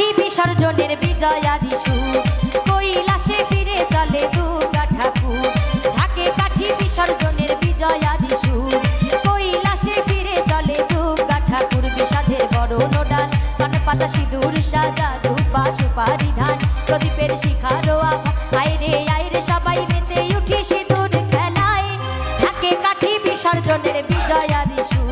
কাঠি বিসর্জনের বিজয়াদি সুর, কৈলাসে ফিরে চলে দুর্গা ঠাকুর। ঢাকে কাঠি বিসর্জনের বিজয়াদি সুর, কৈলাসে ফিরে চলে দুর্গা ঠাকুর। বিষাদের বরণ ডাল, পান পাতা সিঁদুর সাজা, ধূপা সুপারি ধান, প্রদীপের শিখারো আভা। আইরে সবাই মেতে উঠি সিঁদুর খেলায়, ঢাকে কাঠি বিসর্জনের বিজয়াদি সুর।